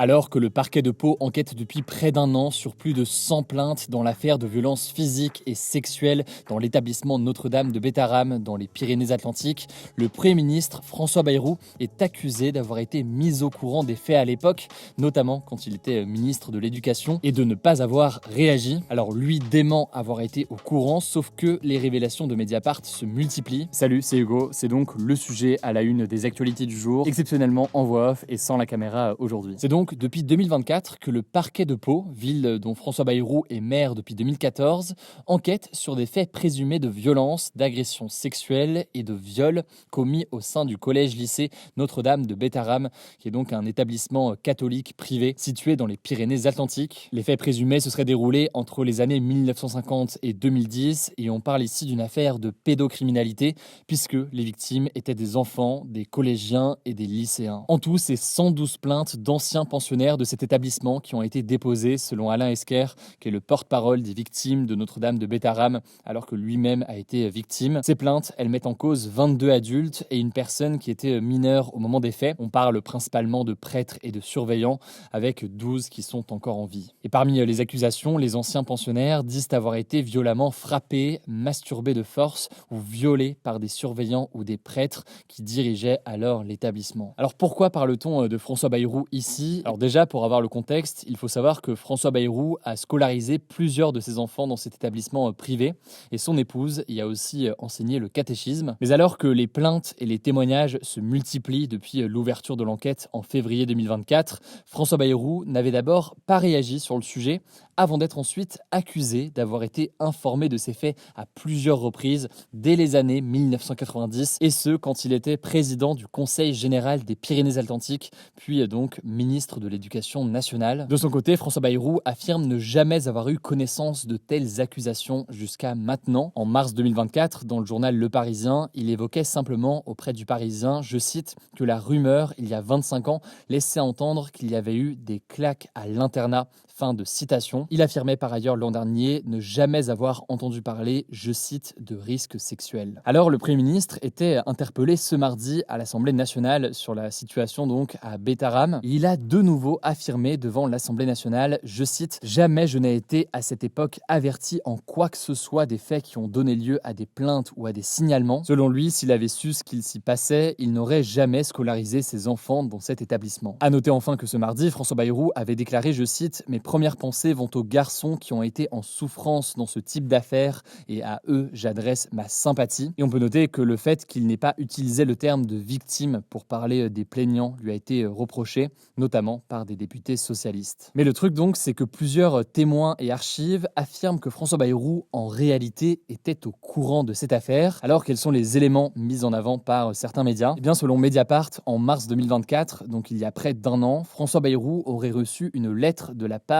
Alors que le parquet de Pau enquête depuis près d'un an sur plus de 100 plaintes dans l'affaire de violences physiques et sexuelles dans l'établissement Notre-Dame de Bétarame dans les Pyrénées-Atlantiques, le Premier ministre François Bayrou est accusé d'avoir été mis au courant des faits à l'époque, notamment quand il était ministre de l'Éducation, et de ne pas avoir réagi. Alors lui dément avoir été au courant, sauf que les révélations de Mediapart se multiplient. Salut, c'est Hugo, c'est donc le sujet à la une des actualités du jour, exceptionnellement en voix off et sans la caméra aujourd'hui. C'est donc depuis 2024 que le parquet de Pau, ville dont François Bayrou est maire depuis 2014, enquête sur des faits présumés de violence, d'agression sexuelle et de viol commis au sein du collège-lycée Notre-Dame de Bétarame, qui est donc un établissement catholique privé situé dans les Pyrénées-Atlantiques. Les faits présumés se seraient déroulés entre les années 1950 et 2010 et on parle ici d'une affaire de pédocriminalité puisque les victimes étaient des enfants, des collégiens et des lycéens. En tout, c'est 112 plaintes d'anciens pensionnaires de cet établissement qui ont été déposés selon Alain Esquer, qui est le porte-parole des victimes de Notre-Dame de Bétarame, alors que lui-même a été victime. Ces plaintes, elles mettent en cause 22 adultes et une personne qui était mineure au moment des faits. On parle principalement de prêtres et de surveillants, avec 12 qui sont encore en vie. Et parmi les accusations, les anciens pensionnaires disent avoir été violemment frappés, masturbés de force ou violés par des surveillants ou des prêtres qui dirigeaient alors l'établissement. Alors pourquoi parle-t-on de François Bayrou ici ? Alors déjà, pour avoir le contexte, il faut savoir que François Bayrou a scolarisé plusieurs de ses enfants dans cet établissement privé et son épouse y a aussi enseigné le catéchisme. Mais alors que les plaintes et les témoignages se multiplient depuis l'ouverture de l'enquête en février 2024, François Bayrou n'avait d'abord pas réagi sur le sujet avant d'être ensuite accusé d'avoir été informé de ces faits à plusieurs reprises dès les années 1990 et ce quand il était président du Conseil général des Pyrénées-Atlantiques puis donc ministre de l'Éducation nationale. De son côté, François Bayrou affirme ne jamais avoir eu connaissance de telles accusations jusqu'à maintenant. En mars 2024, dans le journal Le Parisien, il évoquait simplement auprès du Parisien, je cite, que la rumeur, il y a 25 ans, laissait entendre qu'il y avait eu des claques à l'internat. Fin de citation. Il affirmait par ailleurs l'an dernier ne jamais avoir entendu parler, je cite, de risques sexuels. Alors le Premier ministre était interpellé ce mardi à l'Assemblée nationale sur la situation donc à Bétarame. Il a de nouveau affirmé devant l'Assemblée nationale, je cite, jamais je n'ai été à cette époque averti en quoi que ce soit des faits qui ont donné lieu à des plaintes ou à des signalements. Selon lui, s'il avait su ce qu'il s'y passait, il n'aurait jamais scolarisé ses enfants dans cet établissement. À noter enfin que ce mardi, François Bayrou avait déclaré, je cite, mes premières pensées vont aux garçons qui ont été en souffrance dans ce type d'affaires et à eux, j'adresse ma sympathie. Et on peut noter que le fait qu'il n'ait pas utilisé le terme de victime pour parler des plaignants lui a été reproché, notamment par des députés socialistes. Mais le truc donc, c'est que plusieurs témoins et archives affirment que François Bayrou, en réalité, était au courant de cette affaire. Alors, quels sont les éléments mis en avant par certains médias ? Eh bien, selon Mediapart, en mars 2024, donc il y a près d'un an, François Bayrou aurait reçu une lettre de la part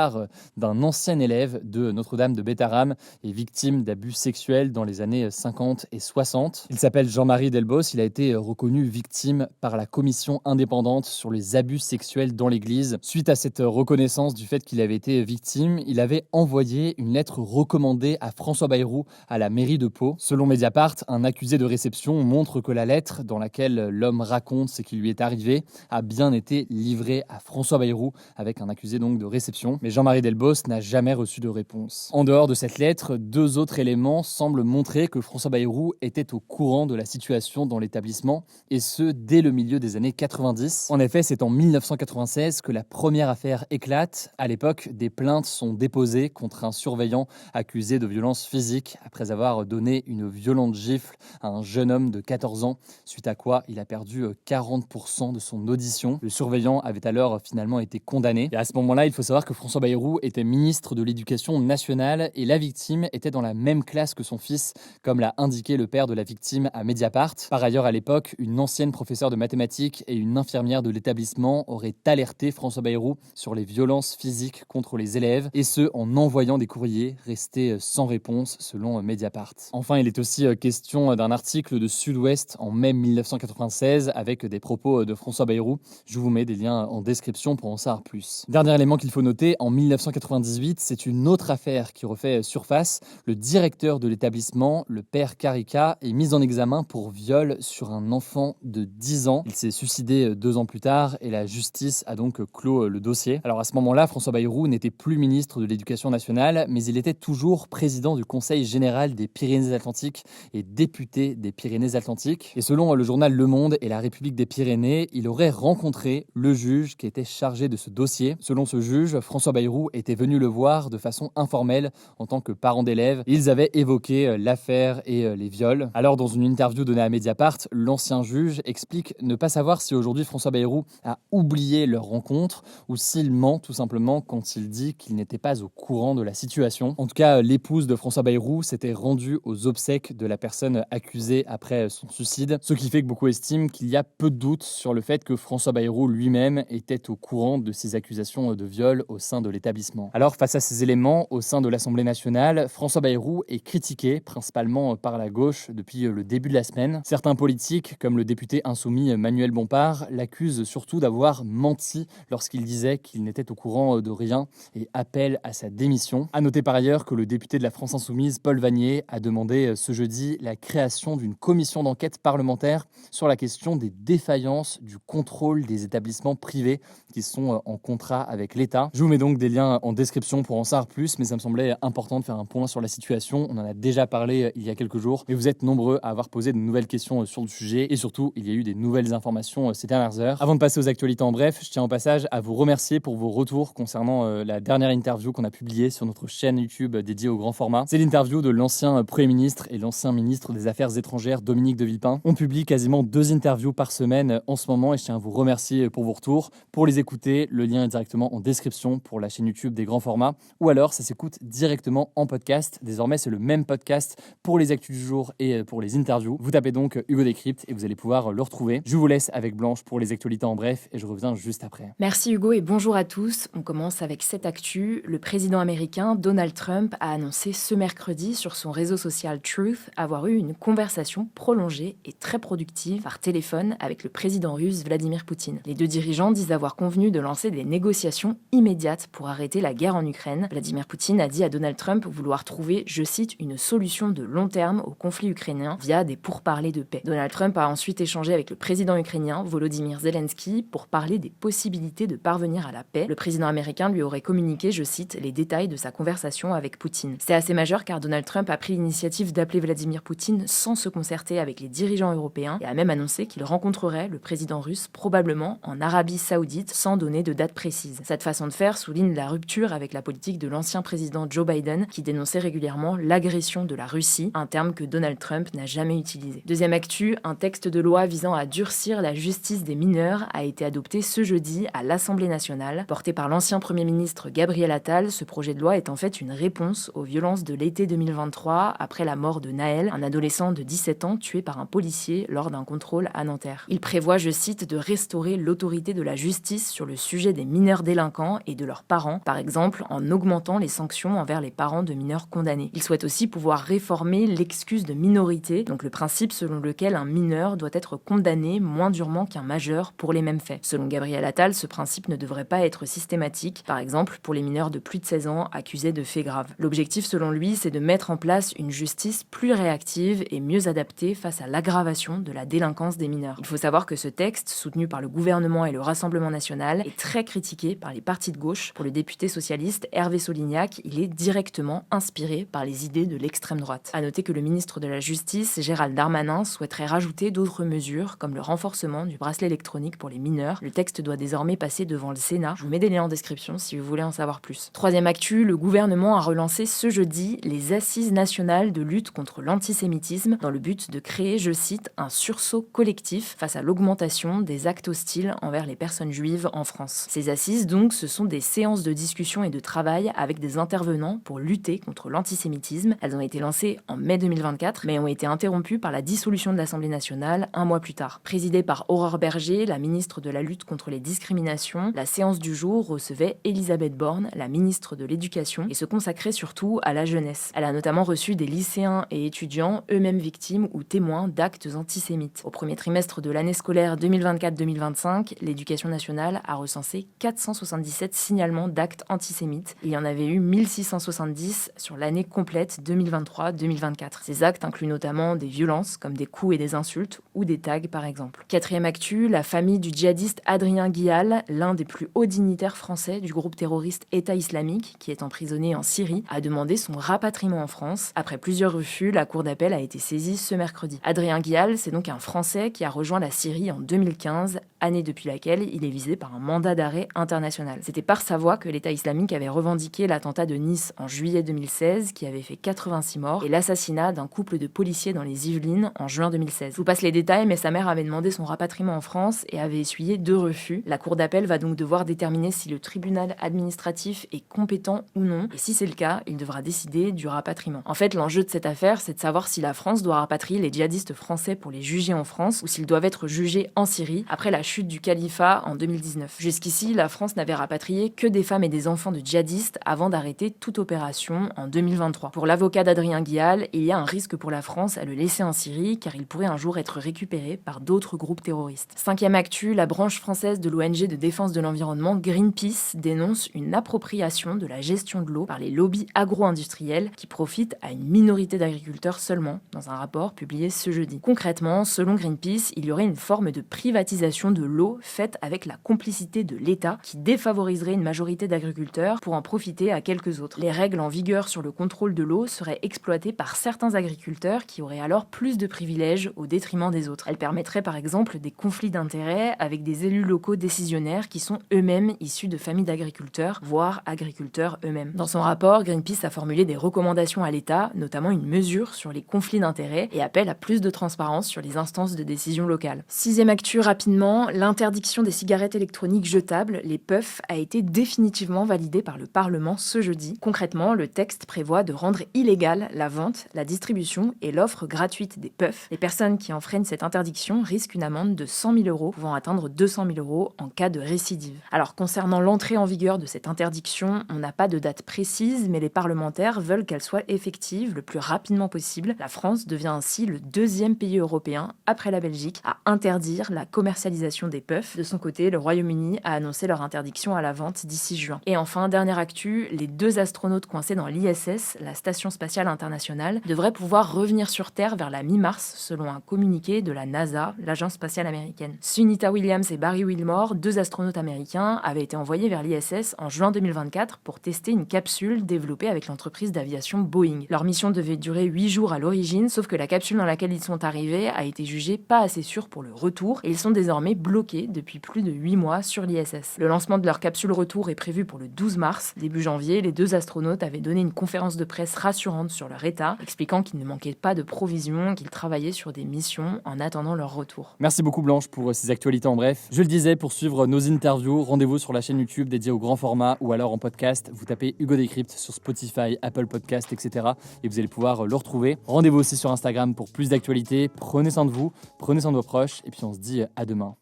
d'un ancien élève de Notre-Dame de Bétarame et victime d'abus sexuels dans les années 50 et 60. Il s'appelle Jean-Marie Delbos, il a été reconnu victime par la commission indépendante sur les abus sexuels dans l'église. Suite à cette reconnaissance du fait qu'il avait été victime, il avait envoyé une lettre recommandée à François Bayrou à la mairie de Pau. Selon Mediapart, un accusé de réception montre que la lettre dans laquelle l'homme raconte ce qui lui est arrivé a bien été livrée à François Bayrou avec un accusé donc de réception. Mais Jean-Marie Delbos n'a jamais reçu de réponse. En dehors de cette lettre, deux autres éléments semblent montrer que François Bayrou était au courant de la situation dans l'établissement, et ce, dès le milieu des années 90. En effet, c'est en 1996 que la première affaire éclate. À l'époque, des plaintes sont déposées contre un surveillant accusé de violence physique après avoir donné une violente gifle à un jeune homme de 14 ans, suite à quoi il a perdu 40% de son audition. Le surveillant avait alors finalement été condamné. Et à ce moment-là, il faut savoir que François Bayrou était ministre de l'Éducation nationale et la victime était dans la même classe que son fils, comme l'a indiqué le père de la victime à Mediapart. Par ailleurs, à l'époque, une ancienne professeure de mathématiques et une infirmière de l'établissement auraient alerté François Bayrou sur les violences physiques contre les élèves, et ce, en envoyant des courriers restés sans réponse, selon Mediapart. Enfin, il est aussi question d'un article de Sud-Ouest en mai 1996 avec des propos de François Bayrou. Je vous mets des liens en description pour en savoir plus. Dernier élément qu'il faut noter, en 1990, 1998, c'est une autre affaire qui refait surface. Le directeur de l'établissement, le père Carica, est mis en examen pour viol sur un enfant de 10 ans. Il s'est suicidé 2 ans plus tard et la justice a donc clos le dossier. Alors à ce moment-là, François Bayrou n'était plus ministre de l'Éducation nationale, mais il était toujours président du Conseil général des Pyrénées-Atlantiques et député des Pyrénées-Atlantiques. Et selon le journal Le Monde et la République des Pyrénées, il aurait rencontré le juge qui était chargé de ce dossier. Selon ce juge, François Bayrou était venu le voir de façon informelle en tant que parent d'élève. Ils avaient évoqué l'affaire et les viols. Alors dans une interview donnée à Mediapart, l'ancien juge explique ne pas savoir si aujourd'hui François Bayrou a oublié leur rencontre ou s'il ment tout simplement quand il dit qu'il n'était pas au courant de la situation. En tout cas, l'épouse de François Bayrou s'était rendue aux obsèques de la personne accusée après son suicide, ce qui fait que beaucoup estiment qu'il y a peu de doute sur le fait que François Bayrou lui-même était au courant de ces accusations de viol au sein de l'établissement. Alors face à ces éléments, au sein de l'Assemblée nationale, François Bayrou est critiqué principalement par la gauche depuis le début de la semaine. Certains politiques, comme le député insoumis Manuel Bompard, l'accusent surtout d'avoir menti lorsqu'il disait qu'il n'était au courant de rien et appelle à sa démission. À noter par ailleurs que le député de la France insoumise, Paul Vannier, a demandé ce jeudi la création d'une commission d'enquête parlementaire sur la question des défaillances du contrôle des établissements privés qui sont en contrat avec l'État. Je vous mets donc des liens en description pour en savoir plus, mais ça me semblait important de faire un point sur la situation. On en a déjà parlé il y a quelques jours, mais vous êtes nombreux à avoir posé de nouvelles questions sur le sujet et surtout, il y a eu des nouvelles informations ces dernières heures. Avant de passer aux actualités en bref, je tiens au passage à vous remercier pour vos retours concernant la dernière interview qu'on a publiée sur notre chaîne YouTube dédiée au grand format. C'est l'interview de l'ancien Premier ministre et l'ancien ministre des Affaires étrangères Dominique de Villepin. On publie quasiment 2 interviews par semaine en ce moment et je tiens à vous remercier pour vos retours. Pour les écouter, le lien est directement en description pour la chaîne YouTube des grands formats ou alors ça s'écoute directement en podcast. Désormais, c'est le même podcast pour les actus du jour et pour les interviews. Vous tapez donc Hugo Décrypte et vous allez pouvoir le retrouver. Je vous laisse avec Blanche pour les actualités en bref et je reviens juste après. Merci Hugo et bonjour à tous. On commence avec cette actu. Le président américain Donald Trump a annoncé ce mercredi sur son réseau social Truth avoir eu une conversation prolongée et très productive par téléphone avec le président russe Vladimir Poutine. Les deux dirigeants disent avoir convenu de lancer des négociations immédiates pour arrêter la guerre en Ukraine. Vladimir Poutine a dit à Donald Trump vouloir trouver, je cite, une solution de long terme au conflit ukrainien via des pourparlers de paix. Donald Trump a ensuite échangé avec le président ukrainien Volodymyr Zelensky pour parler des possibilités de parvenir à la paix. Le président américain lui aurait communiqué, je cite, les détails de sa conversation avec Poutine. C'est assez majeur car Donald Trump a pris l'initiative d'appeler Vladimir Poutine sans se concerter avec les dirigeants européens et a même annoncé qu'il rencontrerait le président russe probablement en Arabie Saoudite sans donner de date précise. Cette façon de faire souligne la rupture avec la politique de l'ancien président Joe Biden qui dénonçait régulièrement l'agression de la Russie, un terme que Donald Trump n'a jamais utilisé. Deuxième actu, un texte de loi visant à durcir la justice des mineurs a été adopté ce jeudi à l'Assemblée nationale. Porté par l'ancien Premier ministre Gabriel Attal, ce projet de loi est en fait une réponse aux violences de l'été 2023 après la mort de Naël, un adolescent de 17 ans tué par un policier lors d'un contrôle à Nanterre. Il prévoit, je cite, de restaurer l'autorité de la justice sur le sujet des mineurs délinquants et de leurs parents, par exemple en augmentant les sanctions envers les parents de mineurs condamnés. Il souhaite aussi pouvoir réformer l'excuse de minorité, donc le principe selon lequel un mineur doit être condamné moins durement qu'un majeur pour les mêmes faits. Selon Gabriel Attal, ce principe ne devrait pas être systématique, par exemple pour les mineurs de plus de 16 ans accusés de faits graves. L'objectif selon lui, c'est de mettre en place une justice plus réactive et mieux adaptée face à l'aggravation de la délinquance des mineurs. Il faut savoir que ce texte, soutenu par le gouvernement et le Rassemblement national, est très critiqué par les partis de gauche. Pour le député socialiste Hervé Solignac, il est directement inspiré par les idées de l'extrême droite. À noter que le ministre de la Justice, Gérald Darmanin, souhaiterait rajouter d'autres mesures, comme le renforcement du bracelet électronique pour les mineurs. Le texte doit désormais passer devant le Sénat. Je vous mets des liens en description si vous voulez en savoir plus. Troisième actu, le gouvernement a relancé ce jeudi les assises nationales de lutte contre l'antisémitisme dans le but de créer, je cite, un sursaut collectif face à l'augmentation des actes hostiles envers les personnes juives en France. Ces assises, donc, ce sont des séances de discussion et de travail avec des intervenants pour lutter contre l'antisémitisme. Elles ont été lancées en mai 2024, mais ont été interrompues par la dissolution de l'Assemblée nationale un mois plus tard. Présidée par Aurore Berger, la ministre de la lutte contre les discriminations, la séance du jour recevait Elisabeth Borne, la ministre de l'Éducation, et se consacrait surtout à la jeunesse. Elle a notamment reçu des lycéens et étudiants, eux-mêmes victimes ou témoins d'actes antisémites. Au premier trimestre de l'année scolaire 2024-2025, l'Éducation nationale a recensé 477 signalements d'actes antisémites antisémites. Il y en avait eu 1670 sur l'année complète 2023-2024. Ces actes incluent notamment des violences, comme des coups et des insultes, ou des tags par exemple. Quatrième actu, la famille du djihadiste Adrien Guial, l'un des plus hauts dignitaires français du groupe terroriste État islamique, qui est emprisonné en Syrie, a demandé son rapatriement en France. Après plusieurs refus, la cour d'appel a été saisie ce mercredi. Adrien Guial, c'est donc un Français qui a rejoint la Syrie en 2015, année depuis laquelle il est visé par un mandat d'arrêt international. C'était par sa voix que l'État islamique avait revendiqué l'attentat de Nice en juillet 2016, qui avait fait 86 morts, et l'assassinat d'un couple de policiers dans les Yvelines en juin 2016. Je vous passe les détails, mais sa mère avait demandé son rapatriement en France et avait essuyé 2 refus. La cour d'appel va donc devoir déterminer si le tribunal administratif est compétent ou non, et si c'est le cas, il devra décider du rapatriement. En fait, l'enjeu de cette affaire, c'est de savoir si la France doit rapatrier les djihadistes français pour les juger en France ou s'ils doivent être jugés en Syrie après la chute du califat en 2019. Jusqu'ici, la France n'avait rapatrié que des femmes et des enfants de djihadistes avant d'arrêter toute opération en 2023. Pour l'avocat d'Adrien Guial, il y a un risque pour la France à le laisser en Syrie car il pourrait un jour être récupéré par d'autres groupes terroristes. Cinquième actu, la branche française de l'ONG de défense de l'environnement Greenpeace dénonce une appropriation de la gestion de l'eau par les lobbies agro-industriels qui profitent à une minorité d'agriculteurs seulement, dans un rapport publié ce jeudi. Concrètement, selon Greenpeace, il y aurait une forme de privatisation de l'eau faite avec la complicité de l'État qui défavoriserait une majorité d'agriculteurs pour en profiter à quelques autres. Les règles en vigueur sur le contrôle de l'eau seraient exploitées par certains agriculteurs qui auraient alors plus de privilèges au détriment des autres. Elles permettraient par exemple des conflits d'intérêts avec des élus locaux décisionnaires qui sont eux-mêmes issus de familles d'agriculteurs, voire agriculteurs eux-mêmes. Dans son rapport, Greenpeace a formulé des recommandations à l'État, notamment une mesure sur les conflits d'intérêts et appelle à plus de transparence sur les instances de décision locales. Sixième actu rapidement, l'interdiction des cigarettes électroniques jetables, les puffs, a été définitivement validée par le Parlement ce jeudi. Concrètement, le texte prévoit de rendre illégale la vente, la distribution et l'offre gratuite des puffs. Les personnes qui enfreignent cette interdiction risquent une amende de 100 000 € pouvant atteindre 200 000 € en cas de récidive. Alors concernant l'entrée en vigueur de cette interdiction, on n'a pas de date précise, mais les parlementaires veulent qu'elle soit effective le plus rapidement possible. La France devient ainsi le 2e pays européen, après la Belgique, à interdire la commercialisation des puffs. De son côté, le Royaume-Uni a annoncé leur interdiction à la vente d'ici juin. Et enfin, dernière actu, les 2 astronautes coincés dans l'ISS, la Station spatiale internationale, devraient pouvoir revenir sur Terre vers la mi-mars, selon un communiqué de la NASA, l'agence spatiale américaine. Sunita Williams et Barry Wilmore, 2 astronautes américains, avaient été envoyés vers l'ISS en juin 2024 pour tester une capsule développée avec l'entreprise d'aviation Boeing. Leur mission devait durer 8 jours à l'origine, sauf que la capsule dans laquelle ils sont arrivés a été jugée pas assez sûre pour le retour et ils sont désormais bloqués depuis plus de 8 mois sur l'ISS. Le lancement de leur capsule retour est prévu pour le 12 mars. Début janvier, les 2 astronautes avaient donné une conférence de presse rassurante sur leur état, expliquant qu'ils ne manquaient pas de provisions, qu'ils travaillaient sur des missions en attendant leur retour. Merci beaucoup Blanche pour ces actualités en bref. Je le disais, pour suivre nos interviews, rendez-vous sur la chaîne YouTube dédiée au grand format ou alors en podcast. Vous tapez Hugo Décrypte sur Spotify, Apple Podcast, etc. et vous allez pouvoir le retrouver. Rendez-vous aussi sur Instagram pour plus d'actualités. Prenez soin de vous, prenez soin de vos proches et puis on se dit à demain.